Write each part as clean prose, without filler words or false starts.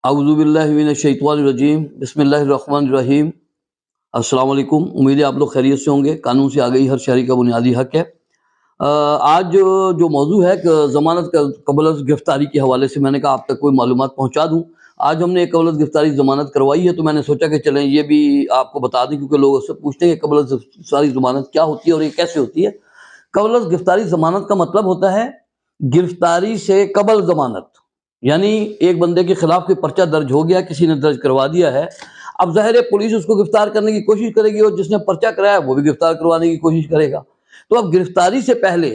अऊज़ु बिल्लाहि मिनश्शैतानिर्रजीम बिस्मिल्लाहिर्रहमानिर्रहीम। अस्सलाम वालेकुम। उम्मीद है आप लोग खैरियत से होंगे। कानून से आगे ही हर शहरी का बुनियादी हक है। आज जो मौजू है ज़मानत क़ब्ल गिरफ़्तारी के हवाले से मैंने कहा आप तक कोई मालूमात पहुँचा दूँ। आज हमने एक क़ब्ल गिरफ़्तारी ज़मानत करवाई है, तो मैंने सोचा कि चलें ये भी आपको बता दें, क्योंकि लोग उससे पूछते हैं कि क़ब्ल गिरफ़्तारी ज़मानत क्या होती है और ये कैसे होती है। क़ब्ल गिरफ़्तारी ज़मानत का मतलब होता है गिरफ़्तारी से क़ब्ल ज़मानत, यानी एक बंदे के खिलाफ कोई पर्चा दर्ज हो गया, किसी ने दर्ज करवा दिया है। अब ज़ाहिर है पुलिस उसको गिरफ्तार करने की कोशिश करेगी और जिसने पर्चा कराया वो भी गिरफ्तार करवाने की कोशिश करेगा। तो अब गिरफ्तारी से पहले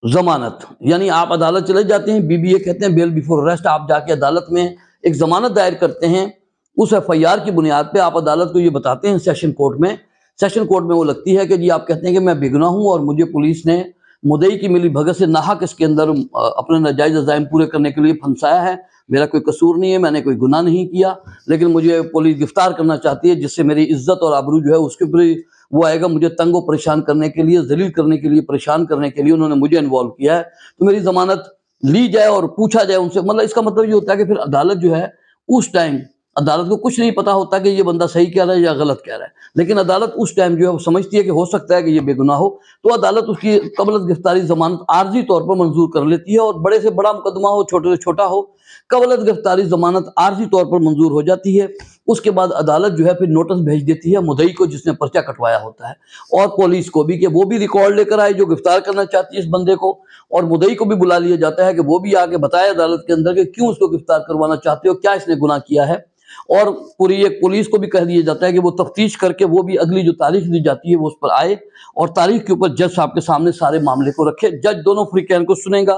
जमानत, यानी आप अदालत चले जाते हैं, बीबीए कहते हैं, बेल बिफोर अरेस्ट। आप जाके अदालत में एक जमानत दायर करते हैं। उस एफआईआर की बुनियाद पे आप अदालत को ये बताते हैं सेशन कोर्ट में वो लगती है कि जी आप कहते हैं कि मैं बेगुनाह हूँ और मुझे पुलिस ने मुद्दई की मिली भगत से नाहक इसके अंदर अपने नाजायज अज़ाइम पूरे करने के लिए फंसाया है। मेरा कोई कसूर नहीं है, मैंने कोई गुनाह नहीं किया, लेकिन मुझे पुलिस गिरफ्तार करना चाहती है, जिससे मेरी इज्जत और आबरू जो है उसके ऊपर वो आएगा। मुझे तंग व परेशान करने के लिए, जलील करने के लिए, परेशान करने के लिए उन्होंने मुझे इन्वॉल्व किया है। तो मेरी जमानत ली जाए और पूछा जाए उनसे। मतलब इसका मतलब ये होता है कि फिर अदालत जो है उस टाइम अदालत को कुछ नहीं पता होता कि ये बंदा सही कह रहा है या गलत कह रहा है, लेकिन अदालत उस टाइम जो है वो समझती है कि हो सकता है कि ये बेगुनाह हो, तो अदालत उसकी क़ब्ल गिरफ़्तारी ज़मानत आर्जी तौर पर मंजूर कर लेती है। और बड़े से बड़ा मुकदमा हो, छोटे से छोटा हो, क़ब्ल गिरफ़्तारी ज़मानत आर्जी तौर पर मंजूर हो जाती है। उसके बाद अदालत जो है फिर नोटिस भेज देती है मुद्दई को, जिसने पर्चा कटवाया होता है, और पुलिस को भी, कि वो भी रिकॉर्ड लेकर आए जो गिरफ्तार करना चाहती है इस बंदे को। और मुद्दई को भी बुला लिया जाता है कि वो भी आके बताए अदालत के अंदर कि क्यों उसको गिरफ्तार करवाना चाहते हो, क्या इसने गुनाह किया है। और पूरी एक पुलिस को भी कह दिया जाता है कि वो तफ्तीश करके वो भी अगली जो तारीख दी जाती है वो उस पर आए, और तारीख के ऊपर जज साहब के सामने सारे मामले को रखे। जज दोनों फरीकैन को सुनेगा,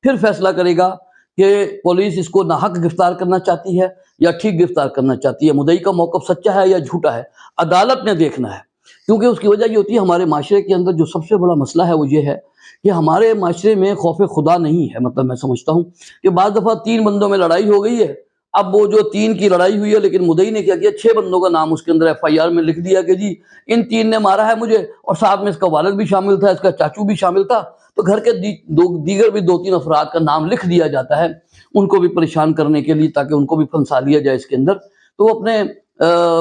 फिर फैसला करेगा कि पुलिस इसको नाहक गिरफ्तार करना चाहती है या ठीक गिरफ्तार करना चाहती है, मुद्दई का मौक़िफ़ सच्चा है या झूठा है, अदालत ने देखना है। क्योंकि उसकी वजह ये होती है, हमारे माशरे के अंदर जो सबसे बड़ा मसला है वो ये है कि हमारे माशरे में खौफ खुदा नहीं है। मतलब मैं समझता हूँ कि बाज़ दफ़ा 3 बंदों में लड़ाई हो गई है। अब वो जो 3 की लड़ाई हुई है, लेकिन मुद्दई ने क्या किया, 6 बंदों का नाम उसके अंदर एफआईआर में लिख दिया कि जी इन 3 ने मारा है मुझे, और साथ में इसका वालिद भी शामिल था, इसका चाचू भी शामिल था। तो घर के दीगर भी 2-3 अफराद का नाम लिख दिया जाता है, उनको भी परेशान करने के लिए, ताकि उनको भी फंसा लिया जाए इसके अंदर। तो वो अपने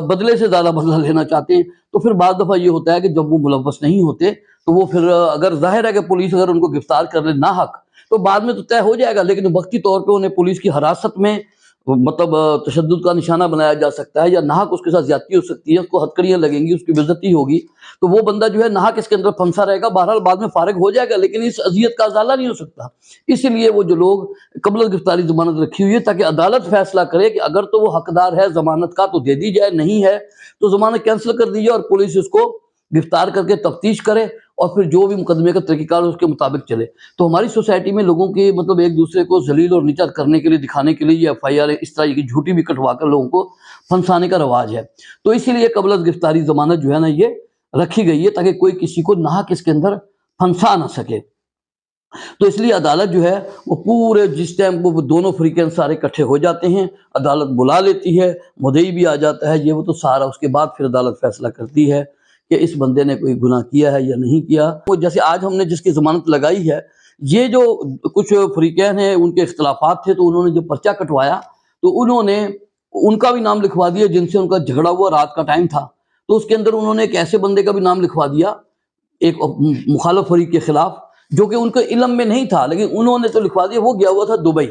बदले से ज़्यादा बदला लेना चाहते हैं। तो फिर बाद दफ़ा ये होता है कि जब वो मुलव्वस नहीं होते, तो वो फिर अगर ज़ाहिर है कि पुलिस अगर उनको गिरफ्तार कर ले नाहक, तो बाद में तो तय हो जाएगा, लेकिन वक्ती तौर पे उन्हें पुलिस की हिरासत में मतलब तशद्दुद का निशाना बनाया जा सकता है, या नाहक उसके साथ ज़्यादती हो सकती है, उसको हथकड़ियाँ लगेंगी, उसकी बेइज्जती होगी, तो वो बंदा जो है नाहक इसके अंदर फंसा रहेगा। बहरहाल बाद में फारिग हो जाएगा, लेकिन इस अज़ियत का अज़ाला नहीं हो सकता। इसीलिए वो जो लोग क़ब्ल गिरफ़्तारी ज़मानत रखी हुई है, ताकि अदालत फैसला करे कि अगर तो वो हकदार है ज़मानत का तो दे दी जाए, नहीं है तो ज़मानत कैंसिल कर दी जाए और पुलिस उसको गिरफ्तार करके तफ्तीश करे और फिर जो भी मुकदमे का तरीक़ाकार उसके मुताबिक चले। तो हमारी सोसाइटी में लोगों के मतलब एक दूसरे को जलील और नीचा करने के लिए, दिखाने के लिए ये एफआईआर इस तरह की झूठी भी कटवा कर लोगों को फंसाने का रवाज है। तो इसीलिए क़ब्ल गिरफ़्तारी ज़मानत जो है ना ये रखी गई है, ताकि कोई किसी को नाहक इसके अंदर फंसा ना सके। तो इसलिए अदालत जो है वो पूरे जिस टाइम वो दोनों फरीकैन सारे इकट्ठे हो जाते हैं, अदालत बुला लेती है, मुद्दई भी आ जाता है, ये वो तो सारा उसके बाद फिर अदालत फैसला करती है कि इस बंदे ने कोई गुनाह किया है या नहीं किया। वो जैसे आज हमने जिसकी ज़मानत लगाई है, ये जो कुछ फरीकैन हैं उनके इख्तिलाफ़ात थे, तो उन्होंने जो पर्चा कटवाया तो उन्होंने उनका भी नाम लिखवा दिया जिनसे उनका झगड़ा हुआ, रात का टाइम था। तो उसके अंदर उन्होंने एक ऐसे बंदे का भी नाम लिखवा दिया, एक मुखालिफ फरीक के खिलाफ, जो कि उनके इल्म में नहीं था, लेकिन उन्होंने तो लिखवा दिया। वो गया हुआ था दुबई।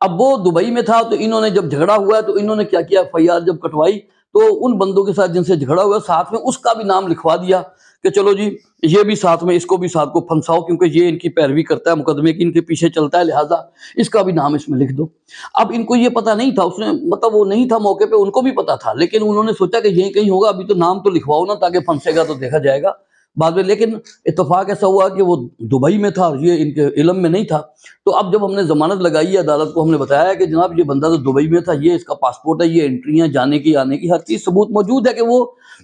अब वो दुबई में था, तो इन्होंने जब झगड़ा हुआ तो इन्होंने क्या किया, एफआईआर जब कटवाई तो उन बंदों के साथ जिनसे झगड़ा हुआ साथ में उसका भी नाम लिखवा दिया कि चलो जी ये भी साथ में, इसको भी साथ को फंसाओ, क्योंकि ये इनकी पैरवी करता है, मुकदमे की इनके पीछे चलता है, लिहाजा इसका भी नाम इसमें लिख दो। अब इनको ये पता नहीं था, उसने मतलब वो नहीं था मौके पे, उनको भी पता था, लेकिन उन्होंने सोचा कि यही कहीं होगा, अभी तो नाम तो लिखवाओ ना, ताकि फंसेगा तो देखा जाएगा बाद में। लेकिन इत्तेफाक ऐसा हुआ कि वो दुबई में था, ये इनके इल्म में नहीं था। तो अब जब हमने ज़मानत लगाई है, अदालत को हमने बताया कि जनाब ये बंदा तो दुबई में था, ये इसका पासपोर्ट है, ये एंट्रियाँ जाने की आने की हर चीज़ सबूत मौजूद है कि वो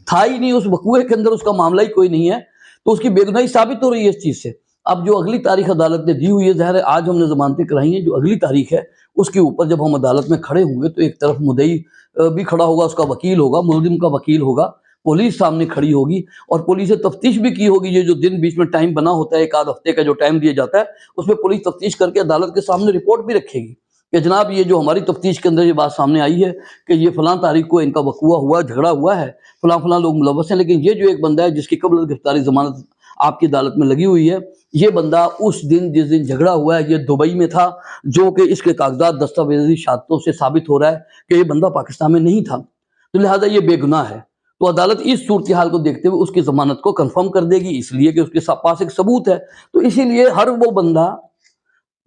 था ही नहीं, उस वकूए के अंदर उसका मामला ही कोई नहीं है, तो उसकी बेगुनाही साबित हो रही है इस चीज़ से। अब जो अगली तारीख अदालत ने दी हुई है, ज़ाहिर है आज हमने ज़मानतें कराई हैं, जो अगली तारीख है उसके ऊपर जब हम अदालत में खड़े होंगे तो एक तरफ मुद्दई भी खड़ा होगा, उसका वकील होगा, मुलज़िम का वकील होगा, पुलिस सामने खड़ी होगी और पुलिस से तफ्तीश भी की होगी। ये जो दिन बीच में टाइम बना होता है, एक आध हफ्ते का जो टाइम दिया जाता है, उसमें पुलिस तफ्तीश करके अदालत के सामने रिपोर्ट भी रखेगी کہ جناب یہ جو ہماری تفتیش کے اندر یہ بات سامنے آئی ہے کہ یہ فلاں تاریخ کو ان کا وقوع ہوا، جھگڑا ہوا ہے، فلاں فلاں لوگ ملوث ہیں، لیکن یہ جو ایک بندہ ہے جس کی قبل گرفتاری ضمانت آپ کی عدالت میں لگی ہوئی ہے، یہ بندہ اس دن جس دن جھگڑا ہوا ہے یہ دبئی میں تھا، جو کہ اس کے کاغذات دستاویزی شہادتوں سے ثابت ہو رہا ہے کہ یہ بندہ پاکستان میں نہیں تھا، تو لہٰذا یہ بے گناہ ہے۔ تو عدالت اس صورتحال کو دیکھتے ہوئے اس کی ضمانت کو کنفرم کر دے گی، اس لیے کہ اس کے پاس ایک ثبوت ہے۔ تو اسی لیے ہر وہ بندہ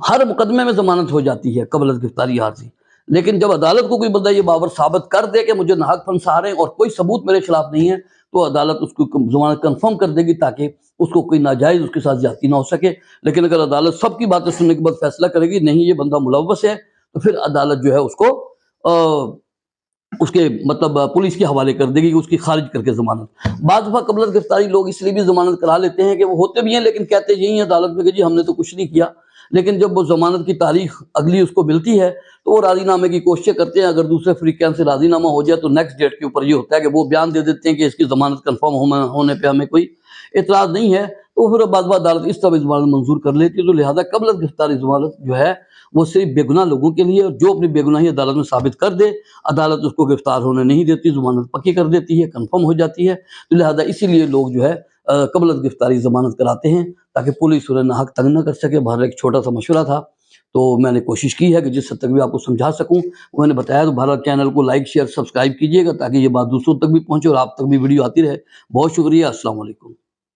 ہر مقدمے میں ضمانت ہو جاتی ہے قبل از گرفتاری عارضی، لیکن جب عدالت کو کوئی بندہ یہ باور ثابت کر دے کہ مجھے ناحق پھنسا رہے ہیں اور کوئی ثبوت میرے خلاف نہیں ہے، تو عدالت اس کو ضمانت کنفرم کر دے گی تاکہ اس کو کوئی ناجائز اس کے ساتھ زیادتی نہ ہو سکے۔ لیکن اگر عدالت سب کی باتیں سننے کے بعد فیصلہ کرے گی نہیں یہ بندہ ملوث ہے، تو پھر عدالت جو ہے اس کو اس کے مطلب پولیس کے حوالے کر دے گی، اس کی خارج کر کے ضمانت۔ بعض دفعہ قبل از گرفتاری لوگ اس لیے بھی ضمانت کرا لیتے ہیں کہ وہ ہوتے بھی ہیں لیکن کہتے یہی ہیں عدالت میں کہ جی ہم نے تو کچھ نہیں کیا، لیکن جب وہ ضمانت کی تاریخ اگلی اس کو ملتی ہے تو وہ راضی نامے کی کوششیں کرتے ہیں، اگر دوسرے فریقین سے راضی نامہ ہو جائے تو نیکسٹ ڈیٹ کے اوپر یہ ہوتا ہے کہ وہ بیان دے دیتے ہیں کہ اس کی ضمانت کنفرم ہونے پہ ہمیں کوئی اعتراض نہیں ہے، تو پھر بعض بار عدالت اس طرح ضمانت منظور کر لیتی ہے۔ تو لہٰذا قبل از گرفتاری ضمانت جو ہے وہ صرف بے گناہ لوگوں کے لیے، اور جو اپنی بے گناہی عدالت میں ثابت کر دے عدالت اس کو گرفتار ہونے نہیں دیتی، ضمانت پکی کر دیتی ہے، کنفرم ہو جاتی ہے۔ تو لہٰذا اسی لیے لوگ جو ہے قبل از گرفتاری ضمانت کراتے ہیں تاکہ پولیس انہیں ناحق تنگ نہ کر سکے۔ بہرحال ایک چھوٹا سا مشورہ تھا، تو میں نے کوشش کی ہے کہ جس حد تک بھی آپ کو سمجھا سکوں وہ میں نے بتایا۔ تو بہرحال چینل کو لائک شیئر سبسکرائب کیجیے گا تاکہ یہ بات دوسروں تک بھی پہنچے اور آپ تک بھی ویڈیو آتی رہے۔ بہت شکریہ، السلام علیکم۔